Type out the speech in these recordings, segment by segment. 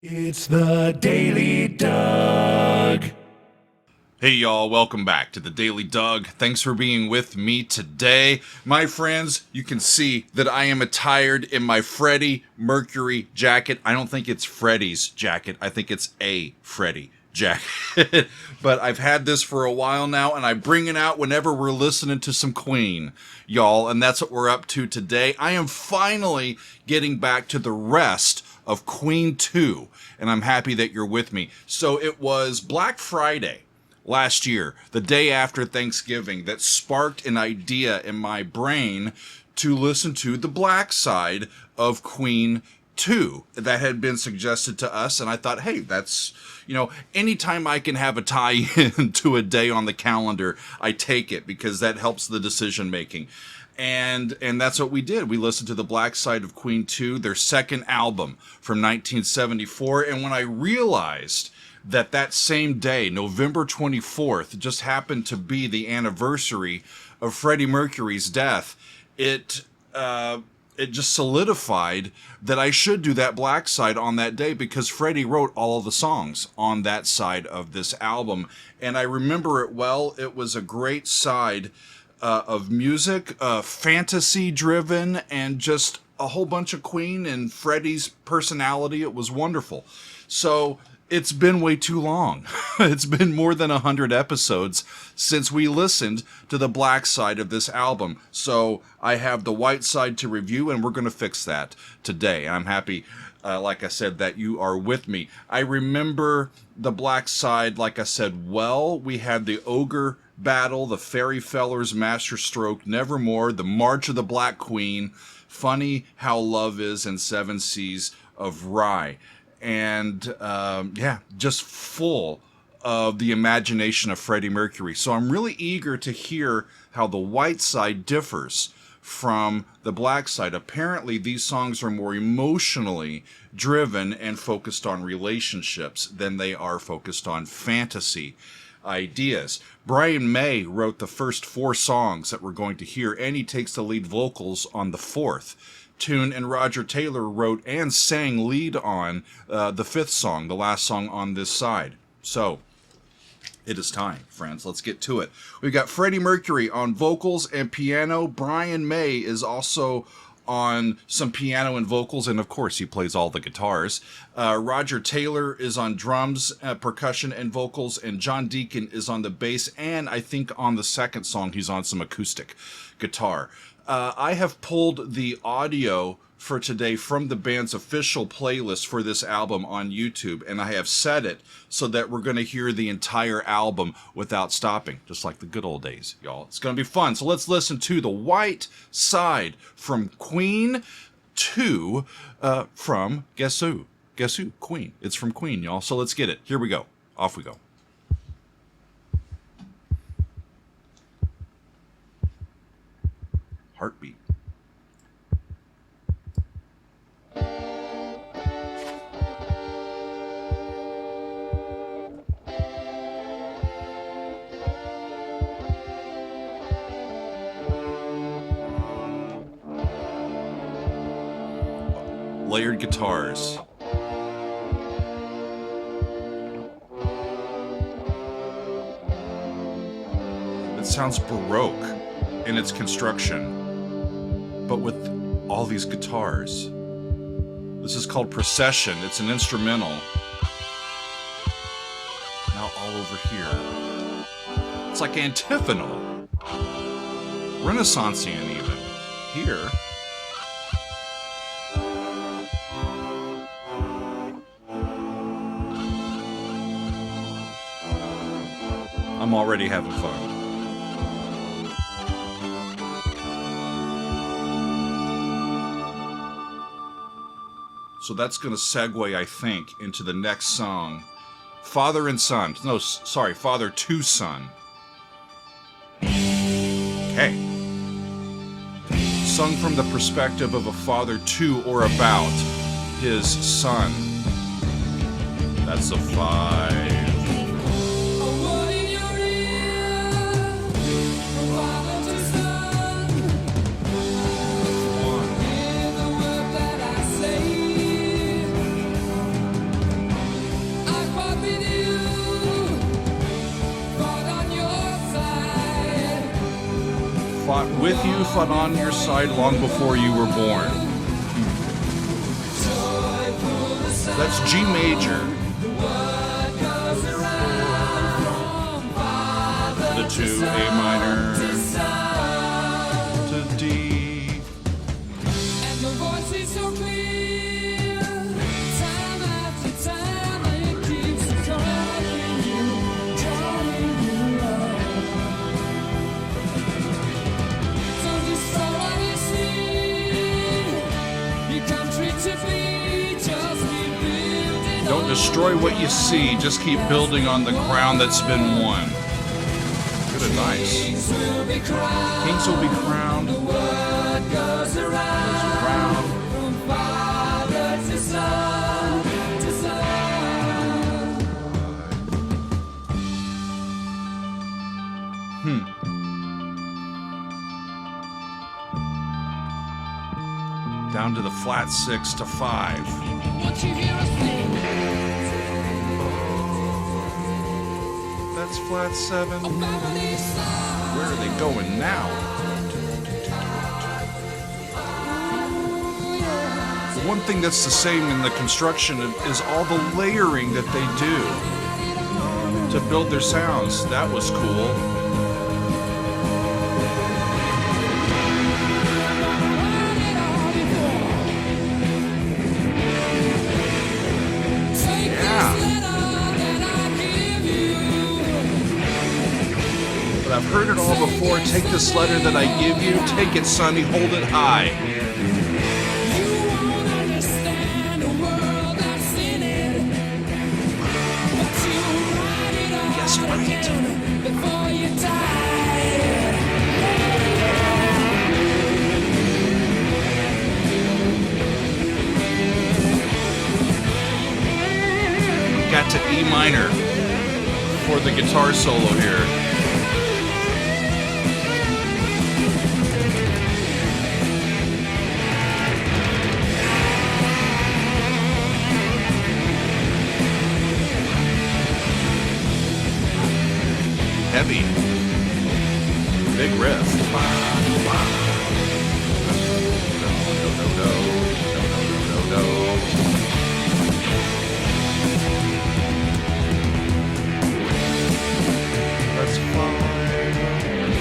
It's the Daily Doug. Hey y'all, welcome back to the Daily Doug. Thanks for being with me today. My friends, you can see that I am attired in my Freddie Mercury jacket. I don't think it's Freddie's jacket. I think it's a Freddie jacket. But I've had this for a while now, and I bring it out whenever we're listening to some Queen, y'all. And that's what we're up to today. I am finally getting back to the rest of Queen 2, and I'm happy that you're with me. So it was Black Friday last year, the day after Thanksgiving, that sparked an idea in my brain to listen to the Black side of Queen 2 that had been suggested to us. And I thought, hey, that's, anytime I can have a tie-in to a day on the calendar, I take it, because that helps the decision making. And that's what we did. We listened to the Black side of Queen 2, their second album from 1974. And when I realized that same day, November 24th, just happened to be the anniversary of Freddie Mercury's death, it just solidified that I should do that Black side on that day, because Freddie wrote all of the songs on that side of this album. And I remember it well. It was a great side of music, fantasy-driven, and just a whole bunch of Queen and Freddie's personality. It was wonderful. So it's been way too long. It's been more than 100 episodes since we listened to the Black side of this album. So I have the white side to review, and we're going to fix that today. I'm happy, like I said, that you are with me. I remember the Black side, like I said, well. We had the Ogre Battle, the Fairy Fellers Masterstroke, Nevermore, the March of the Black Queen, Funny How Love Is, and Seven Seas of Rye. And just full of the imagination of Freddie Mercury. So I'm really eager to hear how the white side differs from the Black side. Apparently, these songs are more emotionally driven and focused on relationships than they are focused on fantasy ideas. Brian May wrote the first 4 songs that we're going to hear, and he takes the lead vocals on the 4th tune, and Roger Taylor wrote and sang lead on the 5th song, the last song on this side. So it is time, friends. Let's get to it. We've got Freddie Mercury on vocals and piano. Brian May is also on some piano and vocals, and of course he plays all the guitars. Roger Taylor is on drums, percussion, and vocals, and John Deacon is on the bass, and I think on the second song he's on some acoustic guitar. I have pulled the audio for today from the band's official playlist for this album on YouTube, and I have set it so that we're going to hear the entire album without stopping, just like the good old days, y'all. It's going to be fun. So let's listen to the white side from Queen 2 from Guess Who? Guess Who? Queen. It's from Queen, y'all. So let's get it. Here we go. Off we go. Heartbeat. Layered guitars. It sounds Baroque in its construction, but with all these guitars. This is called Procession. It's an instrumental. Now all over here. It's like antiphonal. Renaissanceian even. Here. I'm already having fun. So that's going to segue, I think, into the next song. Father and Son. No, sorry, Father to Son. Okay. Sung from the perspective of a father to or about his son. That's a 5. With you, fought on your side long before you were born. That's G major. The 2 A minor to D. And your voice is so clear. Time after time, it keeps calling you, drawing you love. So destroy what you see. You come treat to be, just keep building. Don't destroy what you see, just keep building on the ground that's been won. Good advice. Kings will be crowned. Kings will be crowned. The word goes around. From father to son, to son. Down to the flat 6 to 5. What you hear us sing, That's flat 7. family song. Where are they going now? The one thing that's the same in the construction is all the layering that they do to build their sounds. That was cool. I've heard it all before. Take this letter that I give you. Take it, sonny. Hold it high. You won't understand a world that's in it, but you write it all Guess what? down before you die. Got to E minor for the guitar solo here. Heavy. Big riff. No. That's fine.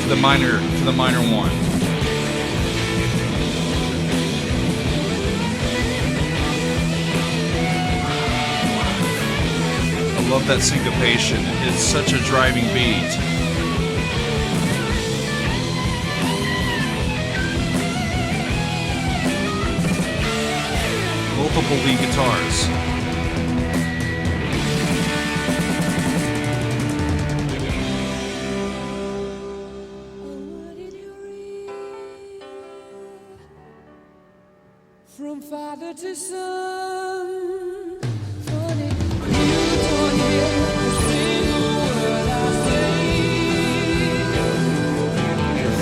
To the minor 1. I love that syncopation. It's such a driving beat. Multiple lead guitars. What did you read? From father to son. Funny, you don't hear a single word I say.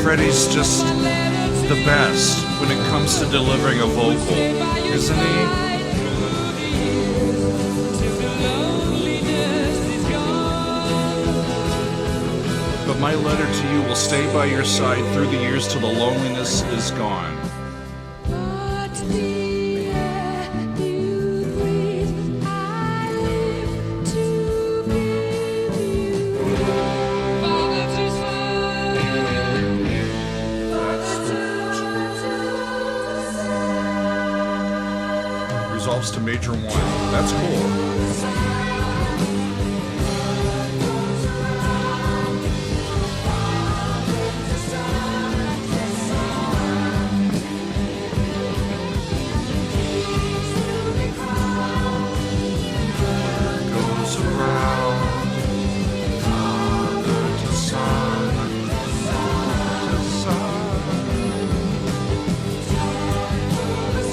Freddie's just My letter to the best when it comes to delivering a vocal, isn't he? till the loneliness is gone. But my letter to you will stay by your side through the years till the loneliness is gone. But the air you breathe, I live to breathe you. Father to son, Resolves to major 1. That's cool. Goes around, father to son, to son.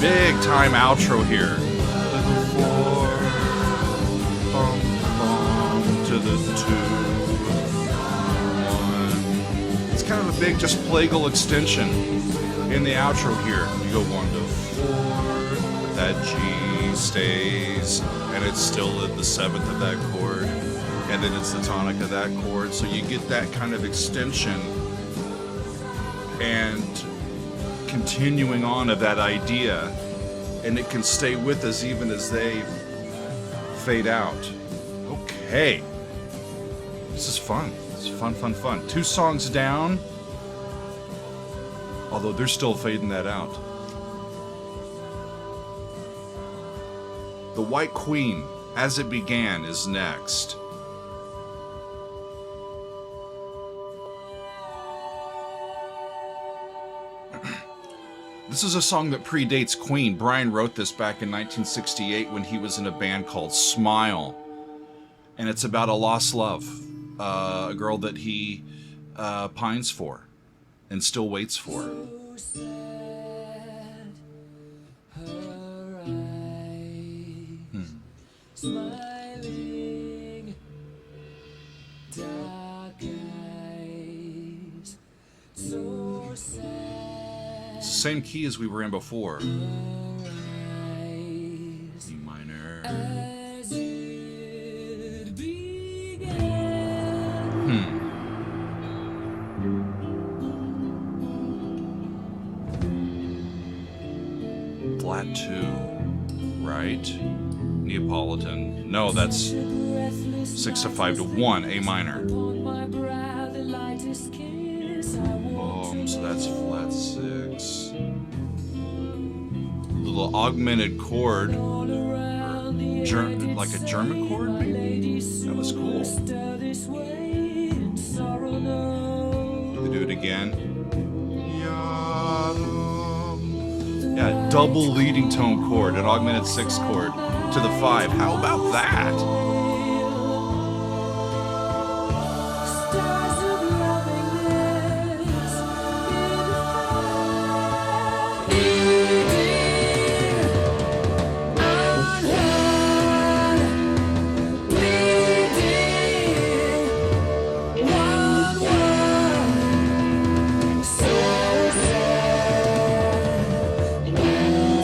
Big time outro here. Little 4, bum, bum, to the 2, 1. It's kind of a big, just plagal extension in the outro here. You go 1 to 4, that G stays, and it's still at the 7th of that chord, and then it's the tonic of that chord. So you get that kind of extension and continuing on of that idea, and it can stay with us even as they fade out. Okay. This is fun. It's fun, fun, fun. 2 songs down, although they're still fading that out. The White Queen, As It Began, is next. This is a song that predates Queen. Brian wrote this back in 1968 when he was in a band called Smile. And it's about a lost love. A girl that he pines for and still waits for. So sad, her eyes smiling, dark eyes, so sad. It's the same key as we were in before. Her eyes, E minor. as it began. Flat 2, right? Neapolitan. No, that's 6 to 5 to 1, A minor. So that's flat 6. Little augmented chord, or like a German chord, maybe? That was cool. They do it again. Yeah, double leading tone chord, an augmented 6 chord to the 5. How about that?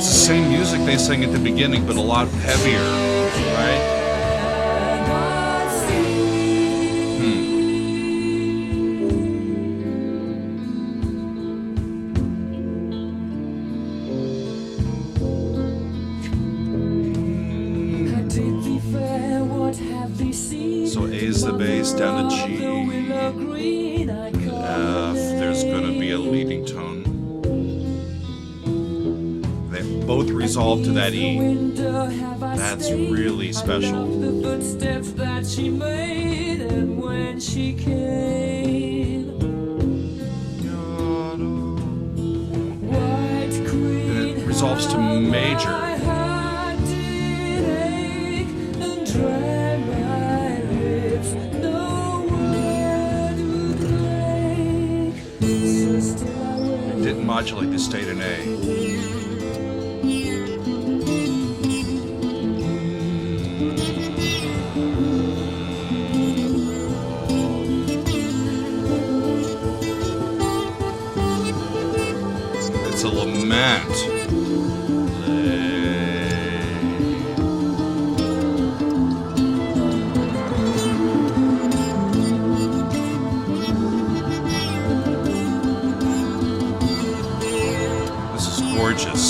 Same music they sang at the beginning, but a lot heavier, right? So A is the bass, down to G, F, there's gonna be a leading tone. Both resolve to that E. That's really special. The footsteps that she made, and when she came, White Queen, And it resolves to major. my heart did ache and dry my lips. No word would break. So still I wait. It didn't modulate, they stayed in A. It's a lament. This is gorgeous.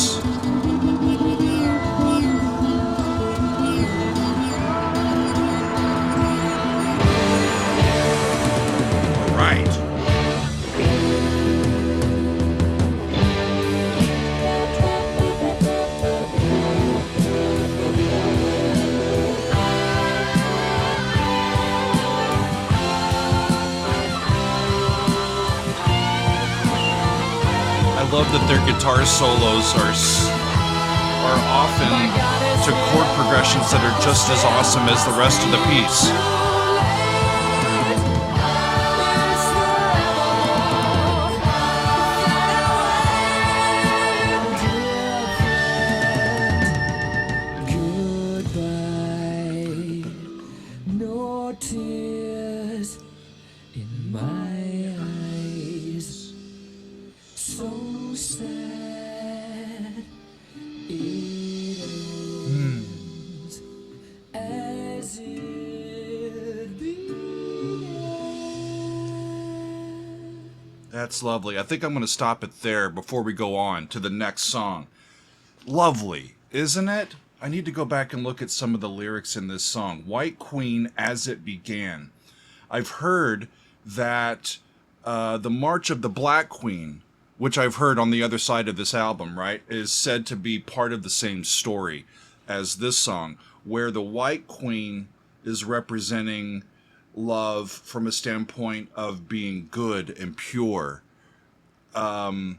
All right. I love that their guitar solos are often to chord progressions that are just as awesome as the rest of the piece. Goodbye, no tears in my eyes. So sad. It That's lovely. I think I'm going to stop it there before we go on to the next song. Lovely, isn't it? I need to go back and look at some of the lyrics in this song. White Queen, As It Began. I've heard that the March of the Black Queen, which I've heard on the other side of this album, right, is said to be part of the same story as this song, where the White Queen is representing love from a standpoint of being good and pure. The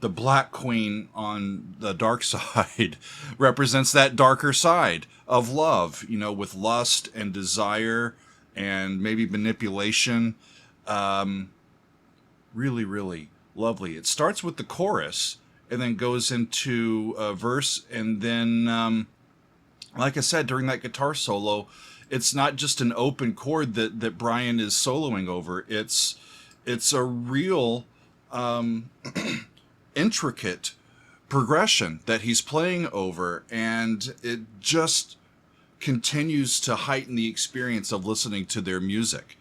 Black Queen on the dark side represents that darker side of love, you know, with lust and desire and maybe manipulation. Really, really lovely. It starts with the chorus and then goes into a verse. And then, like I said, during that guitar solo, it's not just an open chord that Brian is soloing over. It's a real intricate progression that he's playing over, and it just continues to heighten the experience of listening to their music.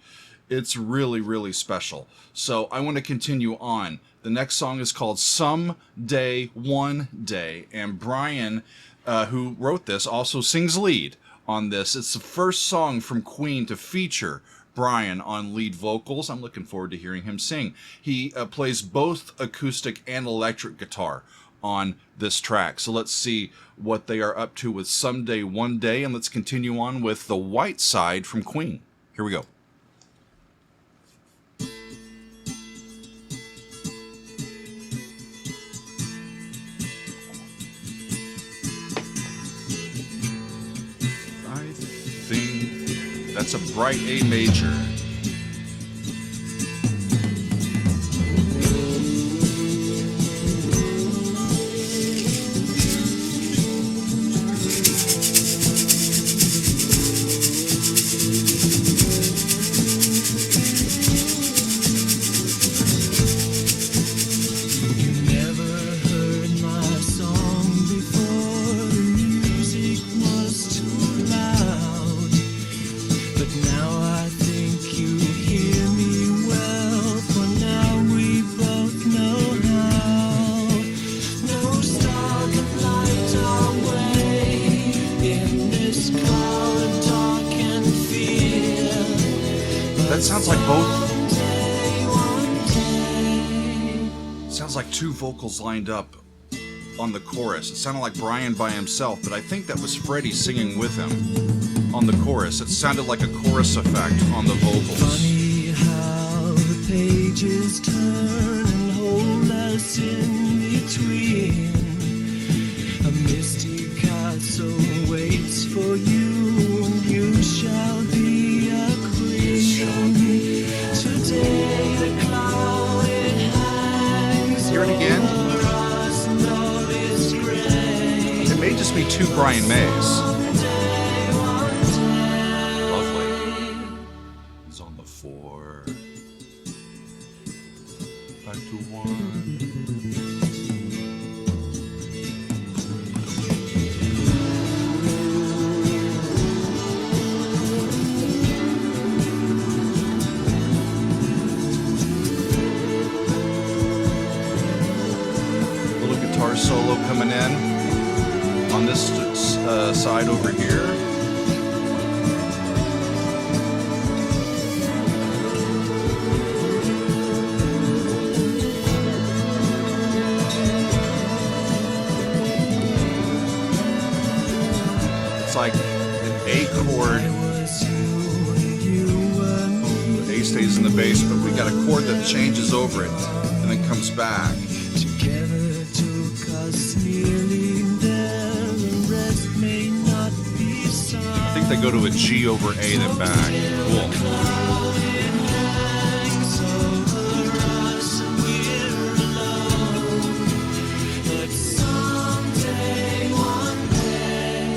It's really, really special. So I want to continue on. The next song is called Someday, One Day, and Brian, who wrote this, also sings lead on this. It's the first song from Queen to feature Brian on lead vocals. I'm looking forward to hearing him sing. He plays both acoustic and electric guitar on this track. So let's see what they are up to with Someday, One Day, and let's continue on with The White Side from Queen. Here we go. That's a bright A major. That sounds like both. Sounds like two vocals lined up on the chorus. It sounded like Brian by himself, but I think that was Freddie singing with him on the chorus. It sounded like a chorus effect on the vocals. Funny how the pages turn and hold us in between. A misty castle waits for you, and you shall be a queen. Today the cloud it hangs. Hear it again? Over us, and all is gray. It may just be two Brian Mays. Lovely. He's on the 4. Back to 1. Little guitar solo coming in on this side over here. It's like an A chord. A stays in the bass, but we got a chord that changes over it and then comes back. Together took us nearly there, the rest may not be so. I think they go to a G over A then back. Cool.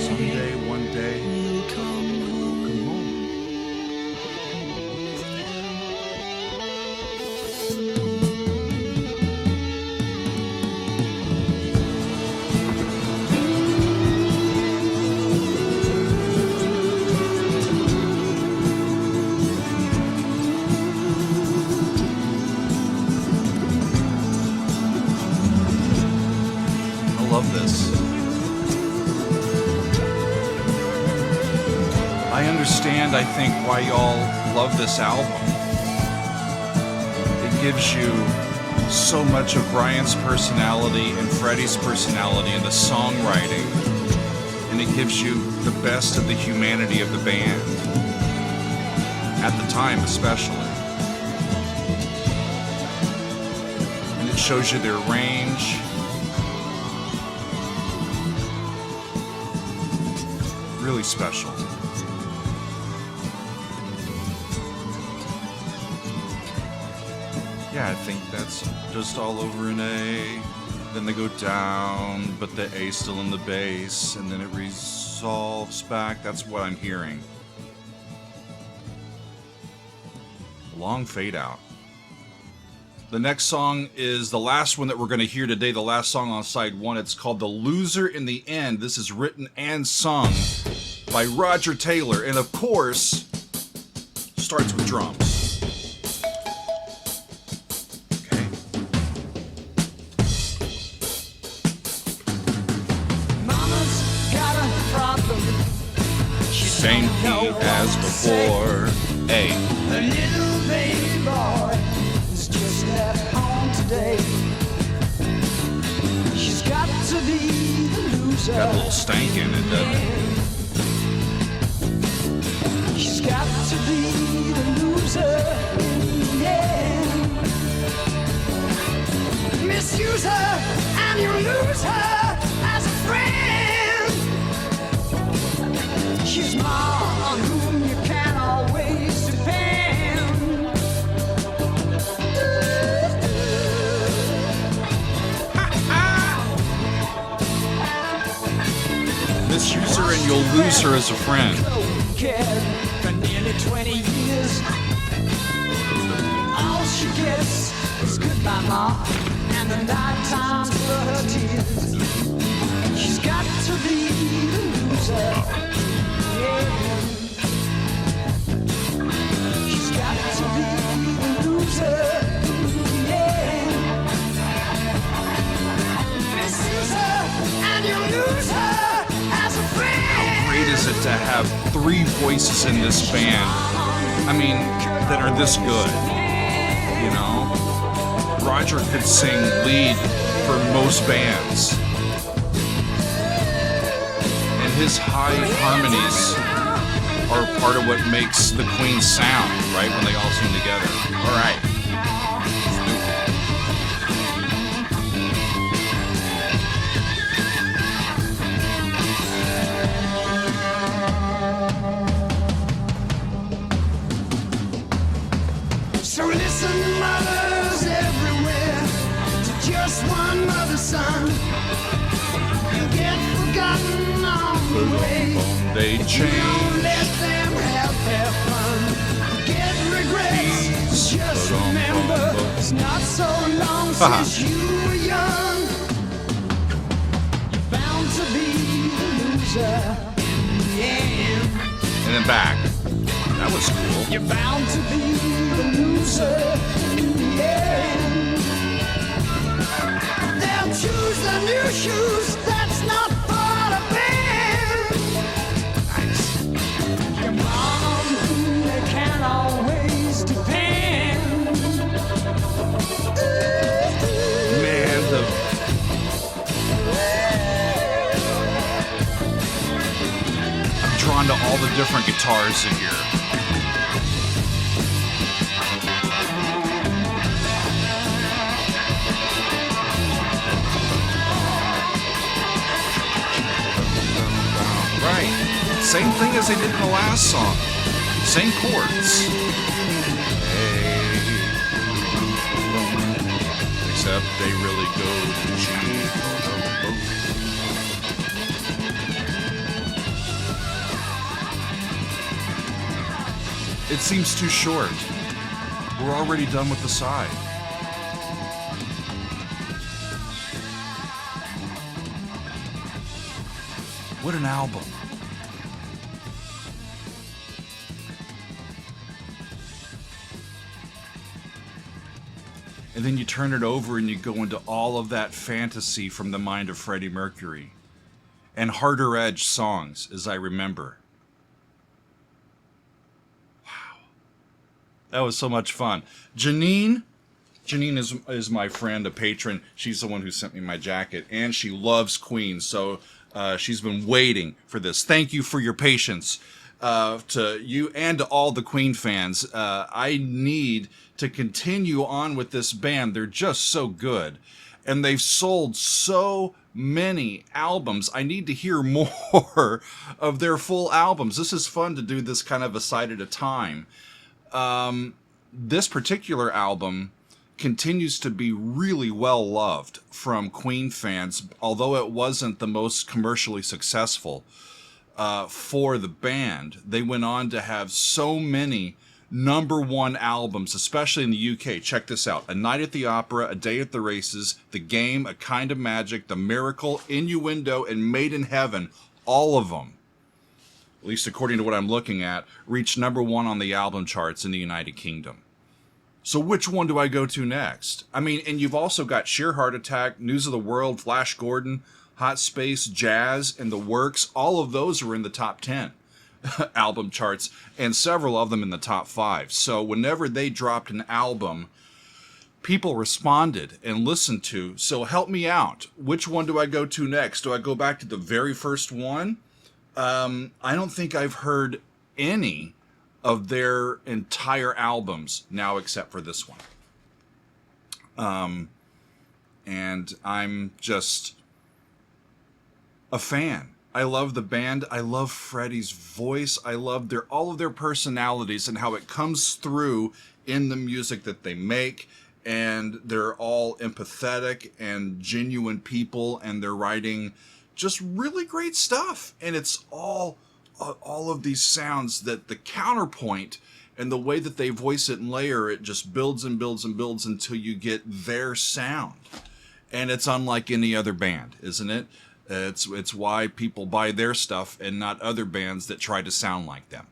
Someday, one day, you'll come home. love this. I understand, I think, why y'all love this album. It gives you so much of Brian's personality and Freddie's personality in the songwriting, and it gives you the best of the humanity of the band, at the time especially. And it shows you their range. Really special. Yeah, I think that's just all over an A. Then they go down, but the A's still in the bass, and then it resolves back. That's what I'm hearing. Long fade out. The next song is the last one that we're going to hear today, the last song on side one. It's called The Loser in the End. This is written and sung by Roger Taylor, and of course, starts with drums. Same key as before. A. The little baby boy is just left home today. She's got to be the loser. Got a little stank in it, doesn't it? She's got to be the loser. Yeah. Misuse her and you lose her as a friend. She's more on whom you can always depend. Misuse her and you'll lose her as a friend. For nearly 20 years, all she gets is goodbye, Ma, and the night times for her tears. She's got to be the loser. She's got to be the loser. Yeah. Misuse her and you lose her as a friend. How great is it to have three voices in this band? I mean, that are this good. You know? Roger could sing lead for most bands. And his high harmonies are part of what makes the Queen sound, right? When they all sing together. All right. So listen, mothers everywhere, to just one mother's son. You get forgotten on the way. They change. Don't let them have their fun. Get regrets. Just remember, it's not so long since you were young. You're bound to be the loser in the end. And then back. That was cool. You're bound to be the loser in the end. They'll choose the new shoes. That's not for the band. Nice. Your mom, whom they can always depend. Man, I'm drawn to all the different guitars in here. Right. Same thing as they did in the last song. Same chords. Except they really go to G. It seems too short. We're already done with the side. What an album. And then you turn it over and you go into all of that fantasy from the mind of Freddie Mercury. And Harder Edge songs, as I remember. Wow. That was so much fun. Janine is my friend, a patron. She's the one who sent me my jacket. And she loves Queen, so she's been waiting for this. Thank you for your patience. To you and to all the Queen fans. I need to continue on with this band. They're just so good. And they've sold so many albums. I need to hear more of their full albums. This is fun to do this kind of a side at a time. This particular album continues to be really well loved from Queen fans, although it wasn't the most commercially successful. For the band, they went on to have so many #1 albums, especially in the UK. Check this out: A Night at the Opera, A Day at the Races, The Game, A Kind of Magic, The Miracle, Innuendo, and Made in Heaven. All of them, at least according to what I'm looking at, reached #1 on the album charts in the United Kingdom. So which one do I go to next? I mean, and you've also got Sheer Heart Attack, News of the World, Flash Gordon, Hot Space, Jazz, and The Works. All of those are in the top 10 album charts, and several of them in the top 5. So whenever they dropped an album, people responded and listened to. So help me out. Which one do I go to next? Do I go back to the very first one? I don't think I've heard any of their entire albums now except for this one. And I'm just a fan. I love the band. I love Freddie's voice. I love all of their personalities and how it comes through in the music that they make. And they're all empathetic and genuine people, and they're writing just really great stuff. And it's all of these sounds that the counterpoint and the way that they voice it and layer it just builds and builds and builds until you get their sound. And it's unlike any other band, isn't it? It's why people buy their stuff and not other bands that try to sound like them.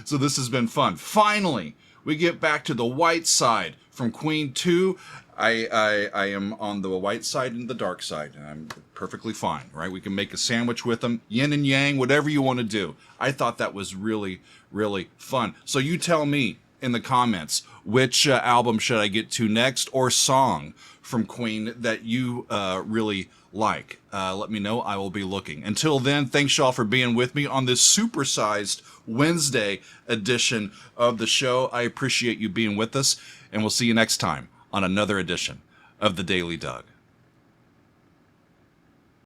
So this has been fun. Finally, we get back to the white side from Queen 2. I am on the white side and the dark side, and I'm perfectly fine, right? We can make a sandwich with them, yin and yang, whatever you want to do. I thought that was really, really fun. So you tell me in the comments, which album should I get to next, or song from Queen that you really like. Let me know. I will be looking. Until then, thanks y'all for being with me on this supersized Wednesday edition of the show. I appreciate you being with us, and we'll see you next time on another edition of the Daily Doug.